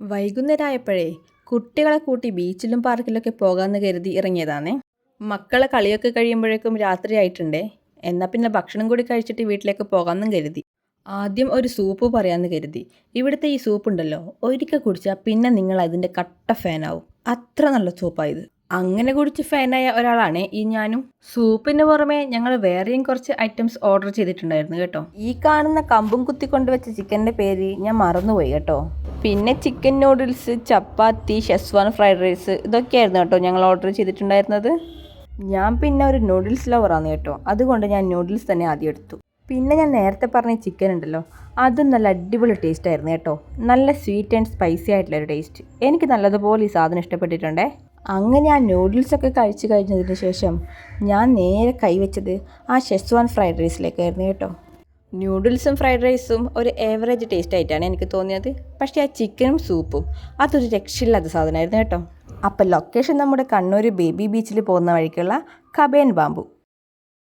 വൈകുന്നേരമായപ്പോഴേ കുട്ടികളെ കൂട്ടി ബീച്ചിലും പാർക്കിലൊക്കെ പോകാമെന്ന് കരുതി ഇറങ്ങിയതാണേ. മക്കളെ കളിയൊക്കെ കഴിയുമ്പോഴേക്കും രാത്രിയായിട്ടുണ്ടേ. എന്നാൽ പിന്നെ ഭക്ഷണം കൂടി കഴിച്ചിട്ട് വീട്ടിലേക്ക് പോകാമെന്നും കരുതി. ആദ്യം ഒരു സൂപ്പ് പറയാമെന്ന് കരുതി. ഇവിടുത്തെ ഈ സൂപ്പ് ഉണ്ടല്ലോ, ഒരിക്കൽ കുടിച്ചാൽ പിന്നെ നിങ്ങൾ അതിൻ്റെ കട്ട ഫാനാവും. അത്ര നല്ല സൂപ്പായത്. അങ്ങനെ കുടിച്ച് ഫാനായ ഒരാളാണ് ഈ ഞാനും. സൂപ്പിന് പുറമെ ഞങ്ങൾ വേറെയും കുറച്ച് ഐറ്റംസ് ഓർഡർ ചെയ്തിട്ടുണ്ടായിരുന്നു കേട്ടോ. ഈ കാണുന്ന കമ്പും കുത്തി കൊണ്ടുവച്ച ചിക്കൻ്റെ പേര് ഞാൻ മറന്നുപോയി കേട്ടോ. പിന്നെ ചിക്കൻ നൂഡിൽസ്, ചപ്പാത്തി, ഷെസ്വാൻ ഫ്രൈഡ് റൈസ് ഇതൊക്കെയായിരുന്നു കേട്ടോ ഞങ്ങൾ ഓർഡർ ചെയ്തിട്ടുണ്ടായിരുന്നത്. ഞാൻ പിന്നെ ഒരു നൂഡിൽസ് ലവറാണ് കേട്ടോ, അതുകൊണ്ട് ഞാൻ നൂഡിൽസ് തന്നെ ആദ്യം എടുത്തു. പിന്നെ ഞാൻ നേരത്തെ പറഞ്ഞ ചിക്കൻ ഉണ്ടല്ലോ, അതും നല്ല അടിപൊളി ടേസ്റ്റ് ആയിരുന്നു കേട്ടോ. നല്ല സ്വീറ്റ് ആൻഡ് സ്പൈസി ആയിട്ടുള്ളൊരു ടേസ്റ്റ്. എനിക്ക് നല്ലതുപോലെ ഈ സാധനം ഇഷ്ടപ്പെട്ടിട്ടുണ്ടേ. അങ്ങനെ ആ നൂഡിൽസൊക്കെ കഴിച്ച് കഴിഞ്ഞതിന് ശേഷം ഞാൻ നേരെ കൈവച്ചത് ആ ഷെസ്വാൻ ഫ്രൈഡ് റൈസിലേക്കായിരുന്നു കേട്ടോ. നൂഡിൽസും ഫ്രൈഡ് റൈസും ഒരു ഏവറേജ് ടേസ്റ്റ് ആയിട്ടാണ് എനിക്ക് തോന്നിയത്. പക്ഷേ ആ ചിക്കനും സൂപ്പും അതൊരു രക്ഷയില്ലാത്ത സാധനമായിരുന്നു കേട്ടോ. അപ്പോൾ ലൊക്കേഷൻ നമ്മുടെ കണ്ണൂർ ബേബി ബീച്ചിൽ പോകുന്ന വഴിക്കുള്ള കബേൻ ബാംബു.